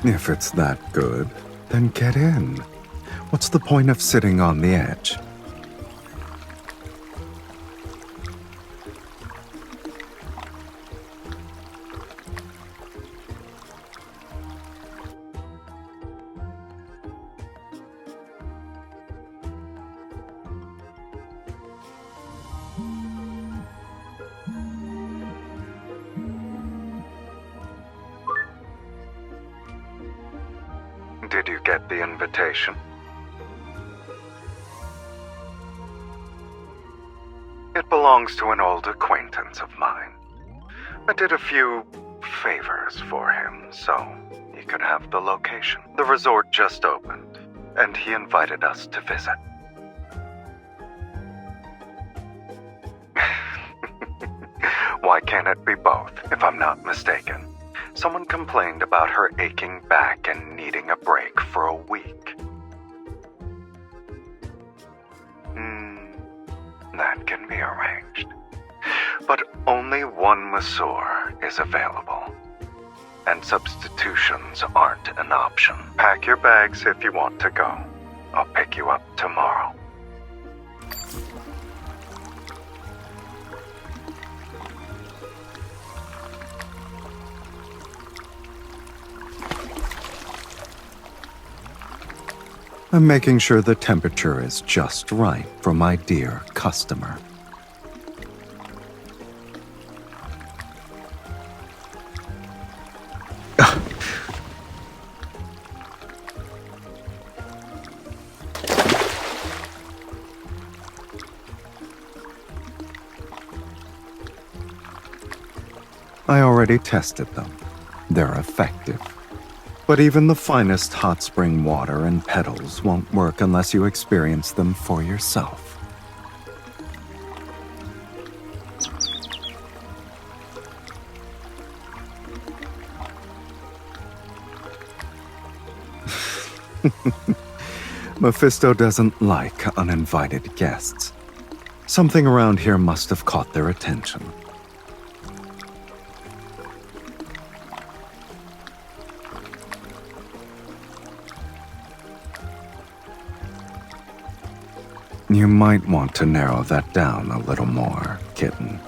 If it's that good, then get in. What's the point of sitting on the edge? Did you get the invitation? It belongs to an old acquaintance of mine. I did a few favors for him, so he could have the location. The resort just opened, and he invited us to visit. Why can't it be both, if I'm not mistaken? Someone complained about her aching back and needing a break for a week. That can be arranged. But only one masseur is available. And substitutions aren't an option. Pack your bags if you want to go. I'll pick you up tomorrow. I'm making sure the temperature is just right for my dear customer. I already tested them. They're effective. But even the finest hot spring water and petals won't work unless you experience them for yourself. Mephisto doesn't like uninvited guests. Something around here must have caught their attention. You might want to narrow that down a little more, kitten.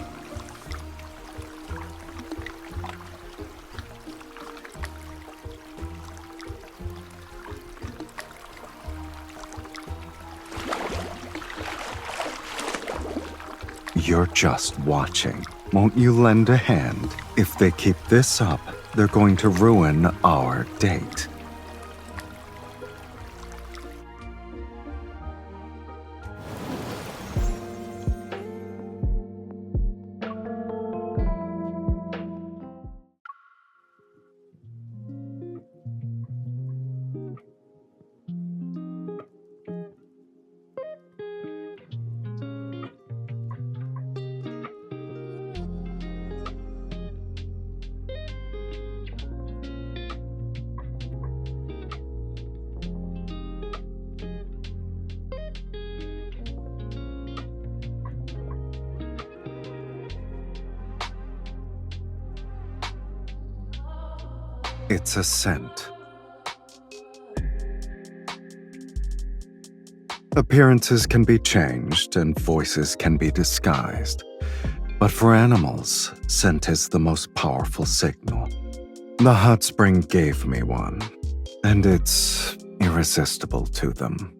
You're just watching. Won't you lend a hand? If they keep this up, they're going to ruin our date. It's a scent. Appearances can be changed and voices can be disguised. But for animals, scent is the most powerful signal. The hot spring gave me one, and it's irresistible to them.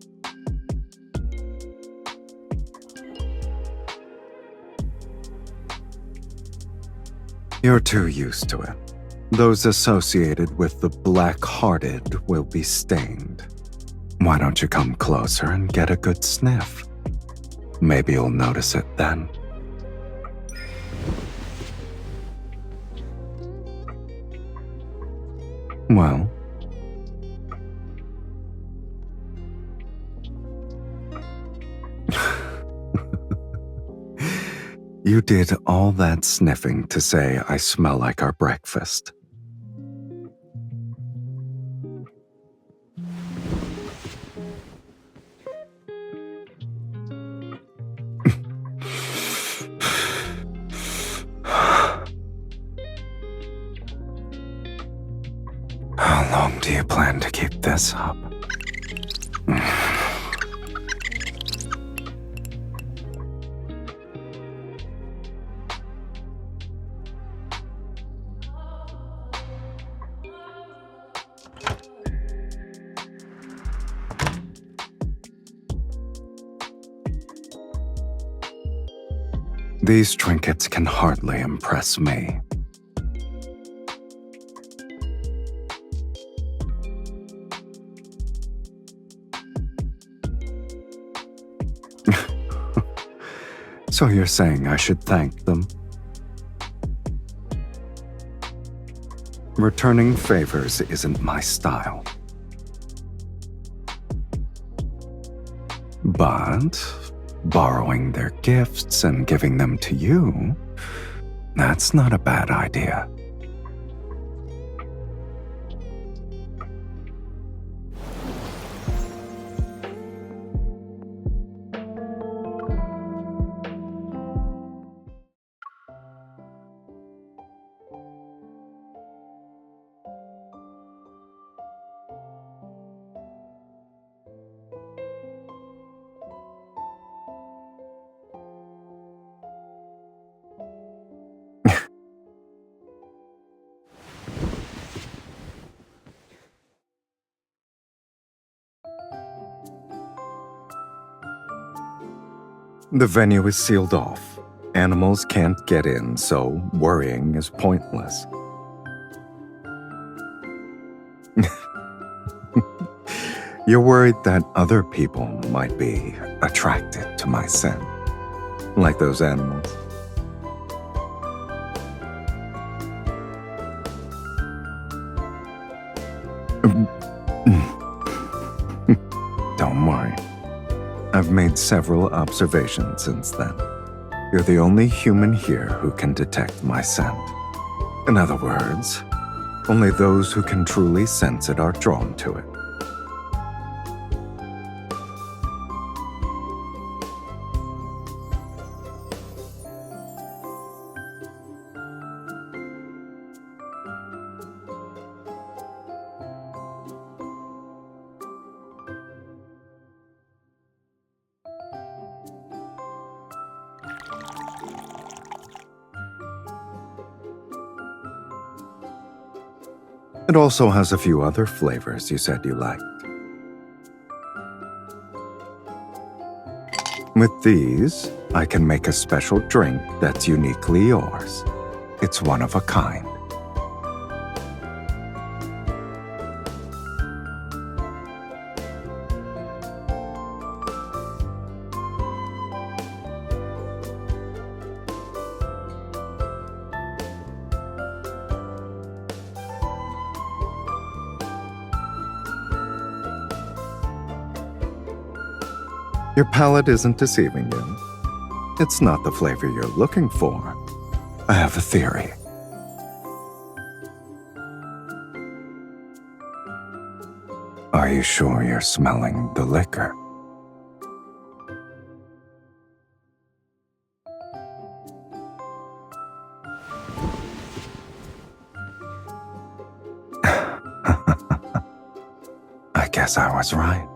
You're too used to it. Those associated with the black-hearted will be stained. Why don't you come closer and get a good sniff? Maybe you'll notice it then. Well, you did all that sniffing to say I smell like our breakfast. How long Do you plan to keep this up? These trinkets can hardly impress me. So you're saying I should thank them? Returning favors isn't my style. But borrowing their gifts and giving them to you, that's not a bad idea. The venue is sealed off. Animals can't get in, so worrying is pointless. You're worried that other people might be attracted to my scent, like those animals. Don't worry. I've made several observations since then. You're the only human here who can detect my scent. In other words, only those who can truly sense it are drawn to it. It also has a few other flavors you said you liked. With these, I can make a special drink that's uniquely yours. It's one of a kind. Your palate isn't deceiving you. It's not the flavor you're looking for. I have a theory. Are you sure you're smelling the liquor? I guess I was right.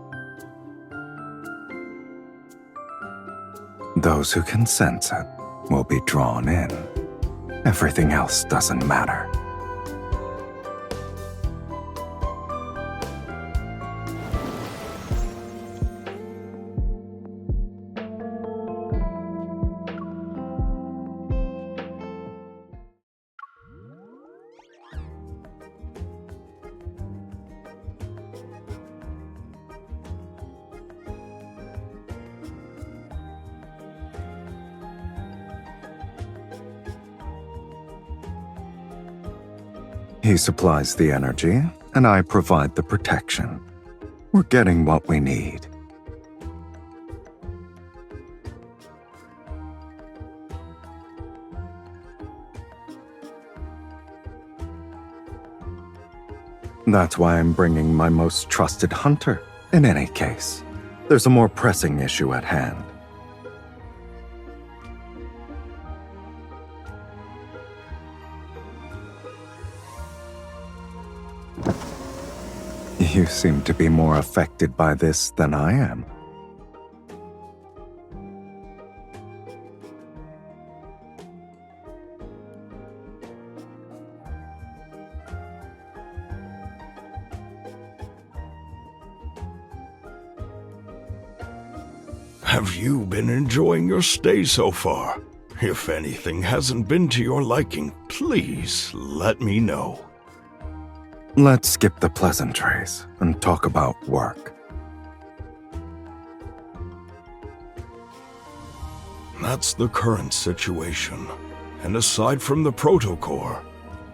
Those who can sense it will be drawn in. Everything else doesn't matter. He supplies the energy, and I provide the protection. We're getting what we need. That's why I'm bringing my most trusted hunter. In any case, there's a more pressing issue at hand. You seem to be more affected by this than I am. Have you been enjoying your stay so far? If anything hasn't been to your liking, please let me know. Let's skip the pleasantries and talk about work. That's the current situation. And aside from the protocore,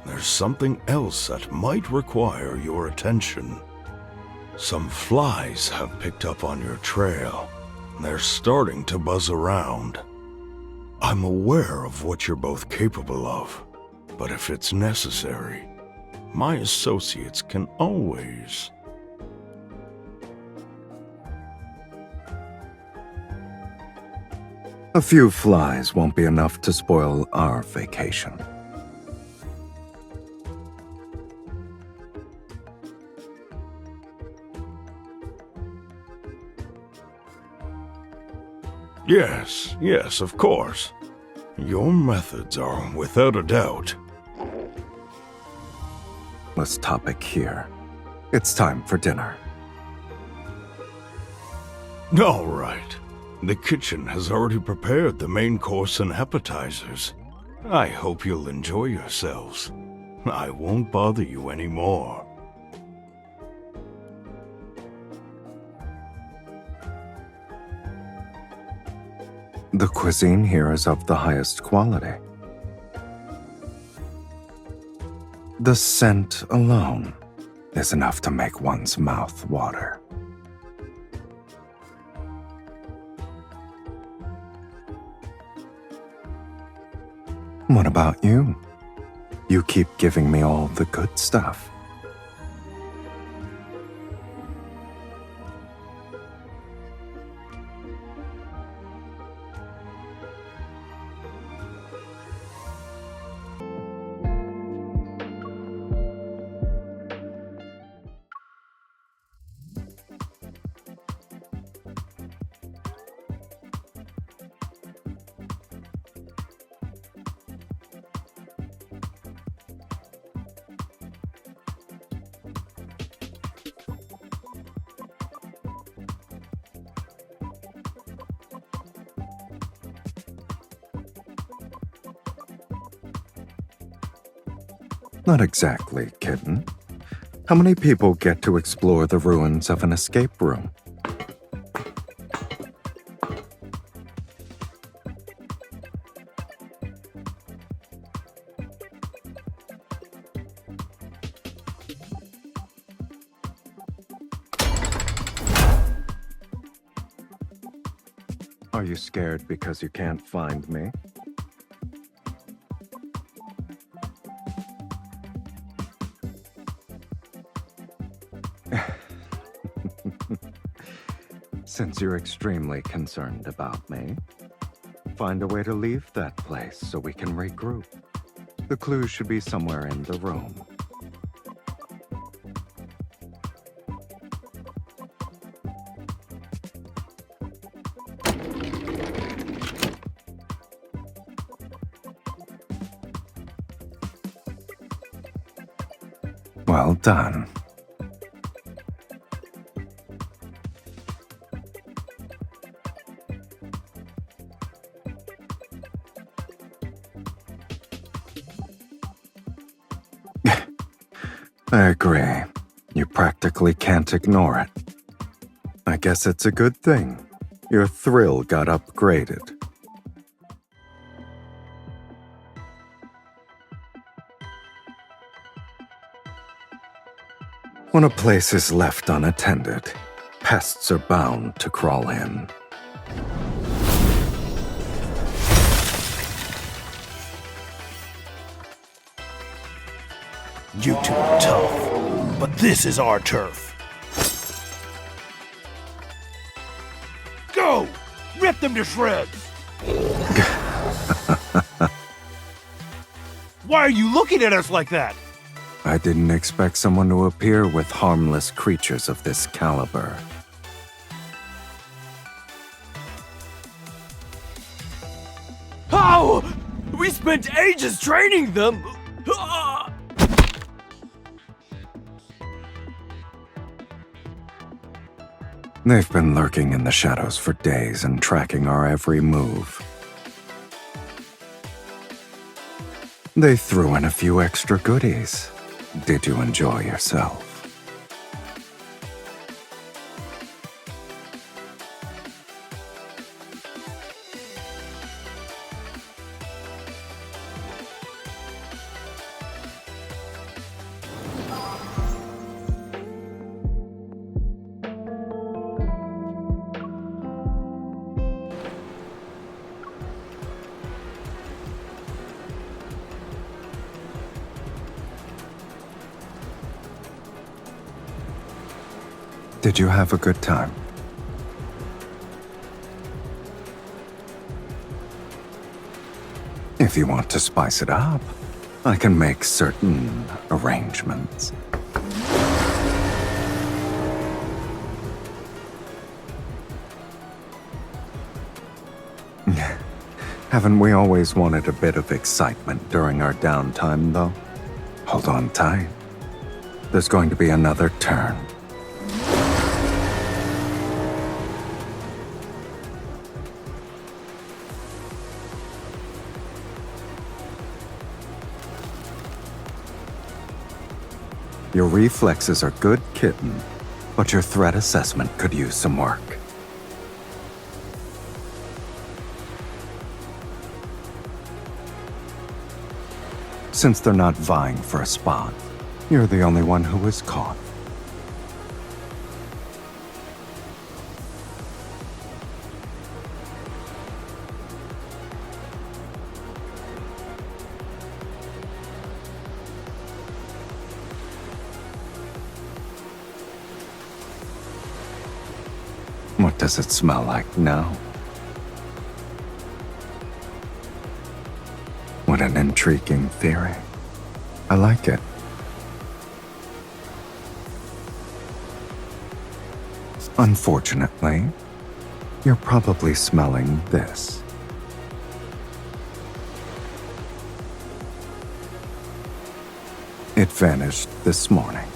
there's something else that might require your attention. Some flies have picked up on your trail. They're starting to buzz around. I'm aware of what you're both capable of, but if it's necessary, my associates can always... A few flies won't be enough to spoil our vacation. Yes, of course. Your methods are without a doubt. This topic here. It's time for dinner. All right. The kitchen has already prepared the main course and appetizers. I hope you'll enjoy yourselves. I won't bother you anymore. The cuisine here is of the highest quality. The scent alone is enough to make one's mouth water. What about you? You keep giving me all the good stuff. Not exactly, kitten. How many people get to explore the ruins of an escape room? Are you scared because you can't find me? Since you're extremely concerned about me, find a way to leave that place so we can regroup. The clue should be somewhere in the room. Well done. I agree. You practically can't ignore it. I guess it's a good thing your thrill got upgraded. When a place is left unattended, pests are bound to crawl in. You two are tough, but this is our turf. Go! Rip them to shreds! Why are you looking at us like that? I didn't expect someone to appear with harmless creatures of this caliber. How? We spent ages training them! They've been lurking in the shadows for days and tracking our every move. They threw in a few extra goodies. Did you enjoy yourself? Did you have a good time? If you want to spice it up, I can make certain arrangements. Haven't we always wanted a bit of excitement during our downtime, though? Hold on tight. There's going to be another turn. Your reflexes are good, kitten, but your threat assessment could use some work. Since they're not vying for a spot, you're the only one who was caught. What does it smell like now? What an intriguing theory. I like it. Unfortunately, you're probably smelling this. It vanished this morning.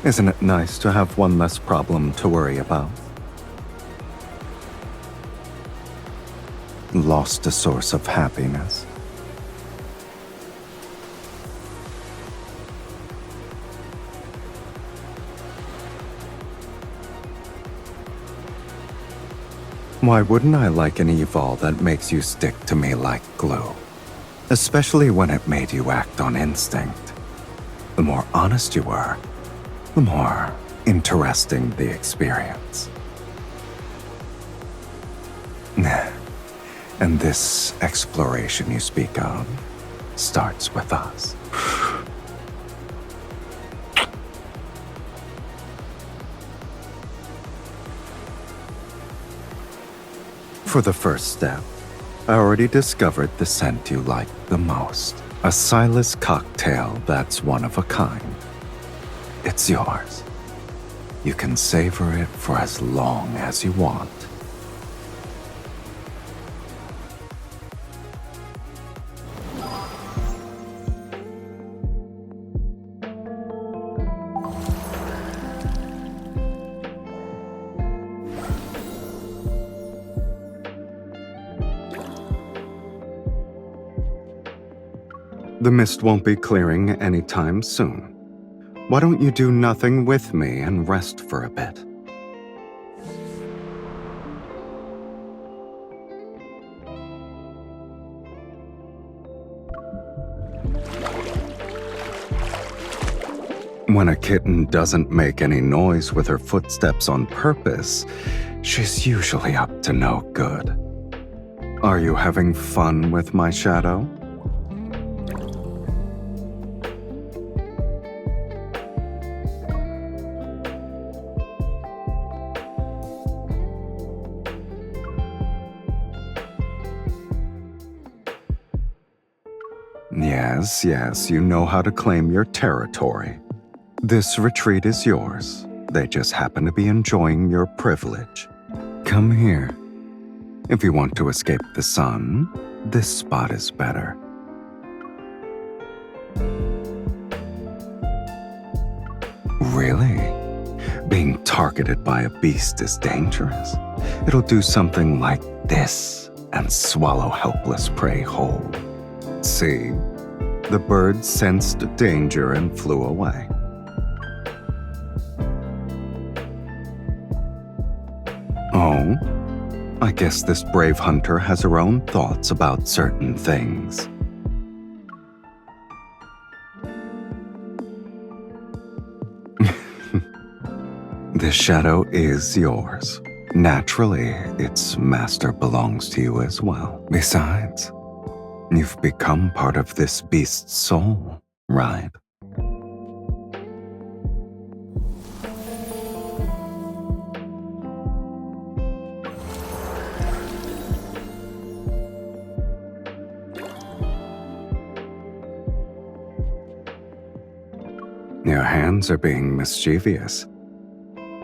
Isn't it nice to have one less problem to worry about? Lost a source of happiness. Why wouldn't I like an evil that makes you stick to me like glue? Especially when it made you act on instinct. The more honest you were, the more interesting the experience. And this exploration you speak of starts with us. For the first step, I already discovered the scent you like the most. A Sylus cocktail that's one of a kind. It's yours. You can savor it for as long as you want. The mist won't be clearing anytime soon. Why don't you do nothing with me and rest for a bit? When a kitten doesn't make any noise with her footsteps on purpose, she's usually up to no good. Are you having fun with my shadow? Yes, you know how to claim your territory. This retreat is yours. They just happen to be enjoying your privilege. Come here. If you want to escape the sun, this spot is better. Really? Being targeted by a beast is dangerous. It'll do something like this and swallow helpless prey whole. See? The bird sensed danger and flew away. Oh? I guess this brave hunter has her own thoughts about certain things. This shadow is yours. Naturally, its master belongs to you as well. Besides, you've become part of this beast's soul, right? Your hands are being mischievous.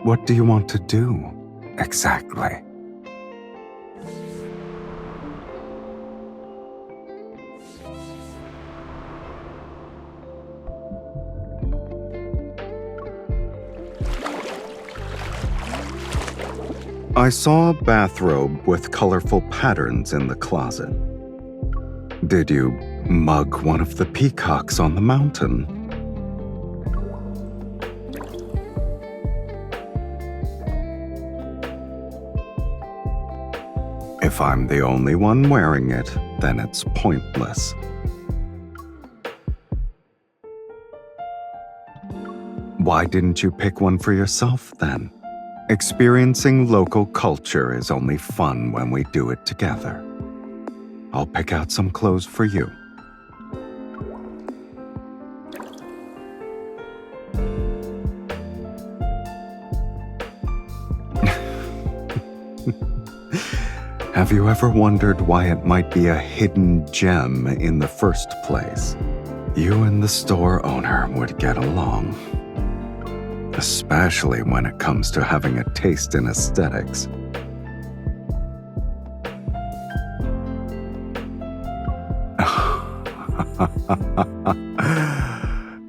What do you want to do, exactly? I saw a bathrobe with colorful patterns in the closet. Did you mug one of the peacocks on the mountain? If I'm the only one wearing it, then it's pointless. Why didn't you pick one for yourself then? Experiencing local culture is only fun when we do it together. I'll pick out some clothes for you. Have you ever wondered why it might be a hidden gem in the first place? You and the store owner would get along. Especially when it comes to having a taste in aesthetics.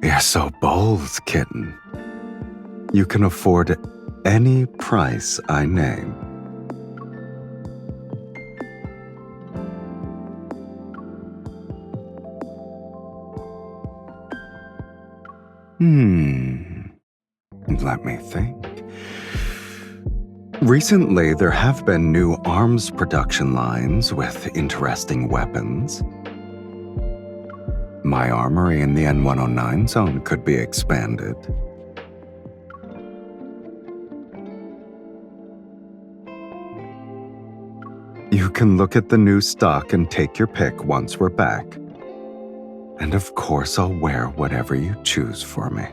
You're so bold, kitten. You can afford any price I name. Let me think. Recently, there have been new arms production lines with interesting weapons. My armory in the N109 zone could be expanded. You can look at the new stock and take your pick once we're back. And of course, I'll wear whatever you choose for me.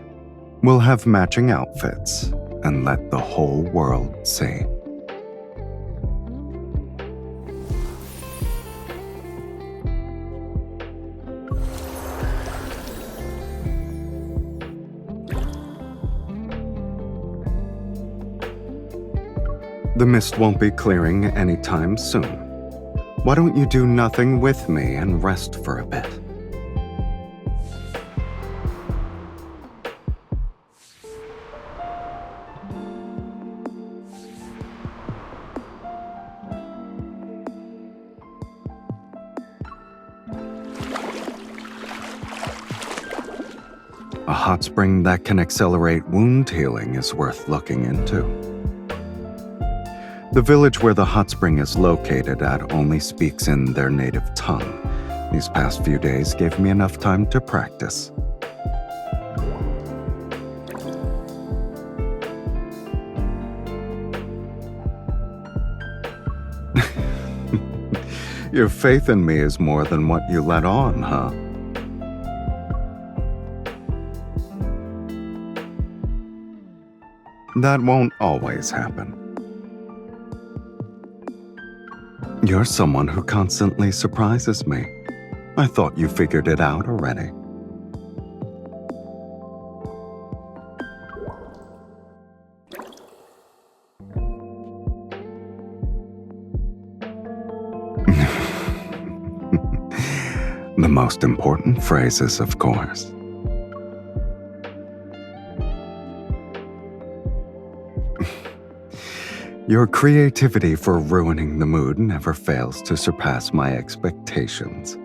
We'll have matching outfits and let the whole world see. The mist won't be clearing anytime soon. Why don't you do nothing with me and rest for a bit? A hot spring that can accelerate wound healing is worth looking into. The village where the hot spring is located at only speaks in their native tongue. These past few days gave me enough time to practice. Your faith in me is more than what you let on, huh? That won't always happen. You're someone who constantly surprises me. I thought you figured it out already. The most important phrases, of course. Your creativity for ruining the mood never fails to surpass my expectations.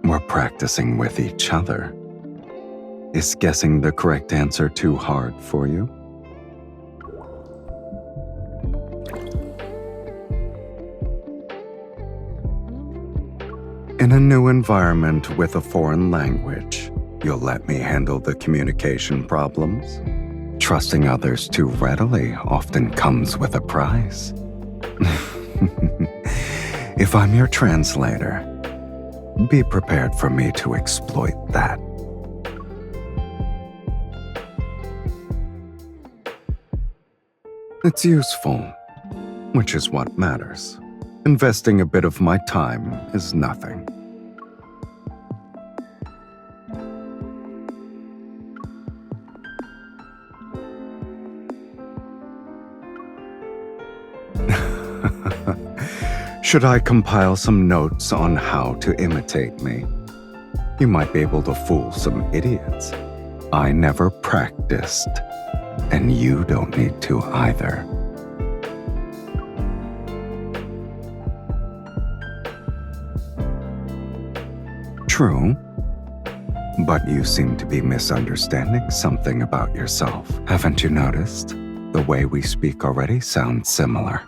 We're practicing with each other. Is guessing the correct answer too hard for you? In a new environment with a foreign language, you'll let me handle the communication problems? Trusting others too readily often comes with a price. If I'm your translator, be prepared for me to exploit that. It's useful, which is what matters. Investing a bit of my time is nothing. Should I compile some notes on how to imitate me? You might be able to fool some idiots. I never practiced, and you don't need to either. True, but you seem to be misunderstanding something about yourself. Haven't you noticed? The way we speak already sounds similar.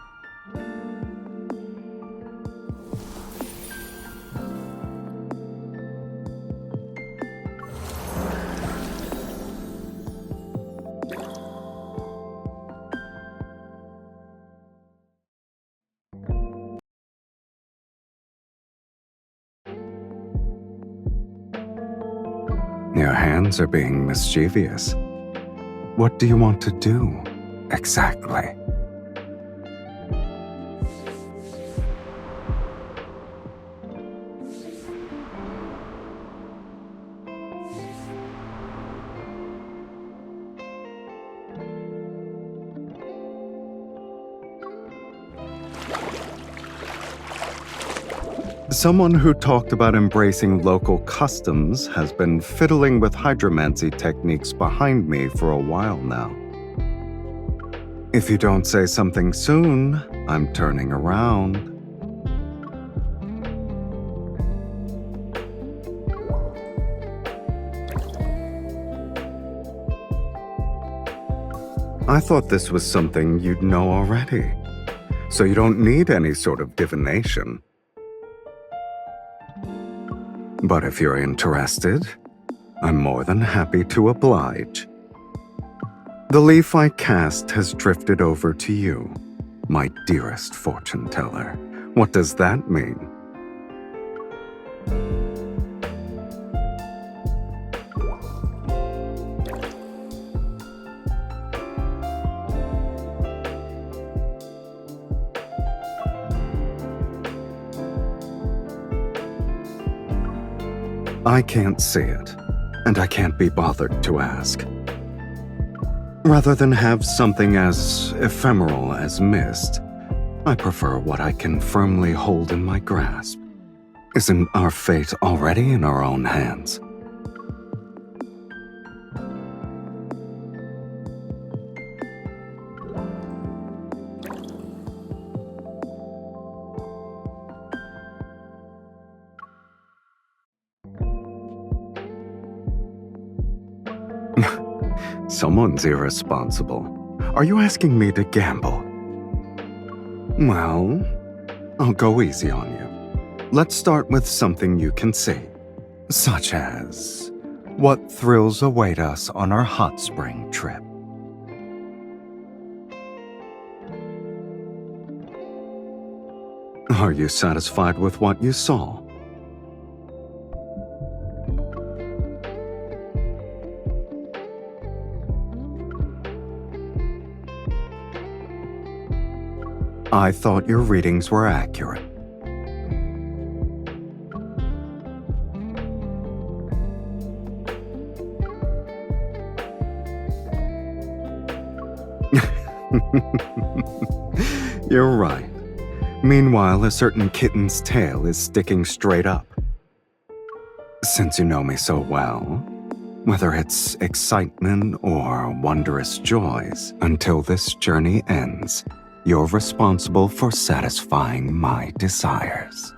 Your hands are being mischievous. What do you want to do, exactly? Someone who talked about embracing local customs has been fiddling with hydromancy techniques behind me for a while now. If you don't say something soon, I'm turning around. I thought this was something you'd know already, so you don't need any sort of divination. But if you're interested, I'm more than happy to oblige. The leaf I cast has drifted over to you, my dearest fortune teller. What does that mean? I can't see it, and I can't be bothered to ask. Rather than have something as ephemeral as mist, I prefer what I can firmly hold in my grasp. Isn't our fate already in our own hands? Someone's irresponsible. Are you asking me to gamble? Well, I'll go easy on you. Let's start with something you can see, such as what thrills await us on our hot spring trip. Are you satisfied with what you saw? I thought your readings were accurate. You're right. Meanwhile, a certain kitten's tail is sticking straight up. Since you know me so well, whether it's excitement or wondrous joys, until this journey ends, you're responsible for satisfying my desires.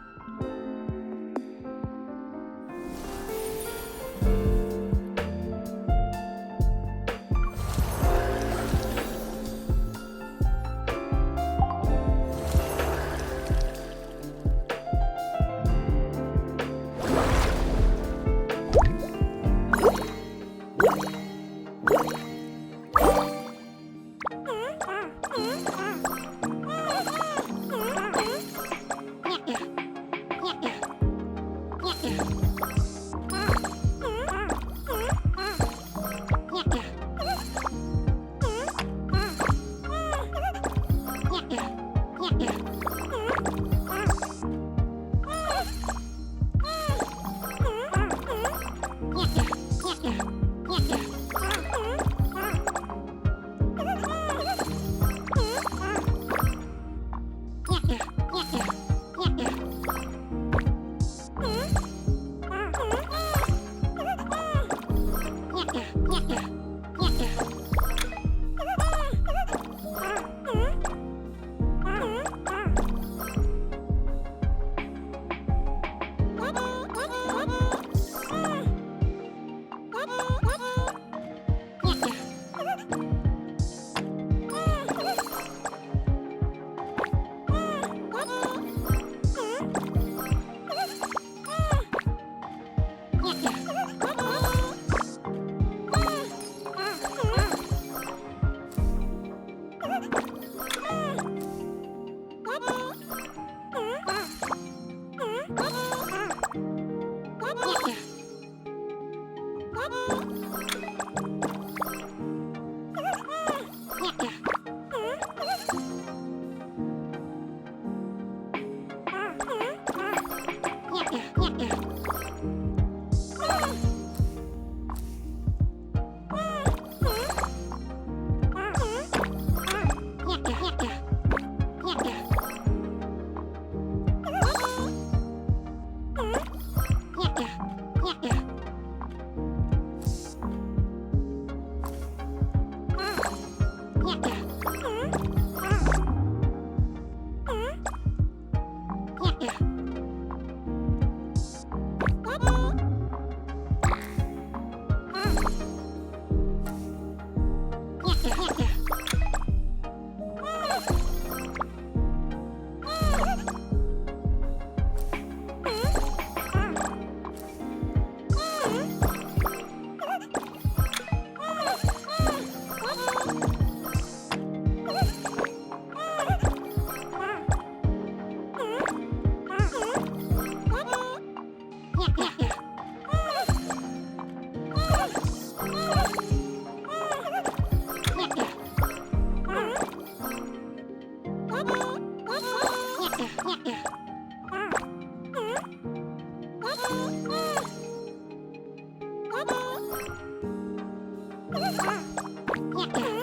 Yeah.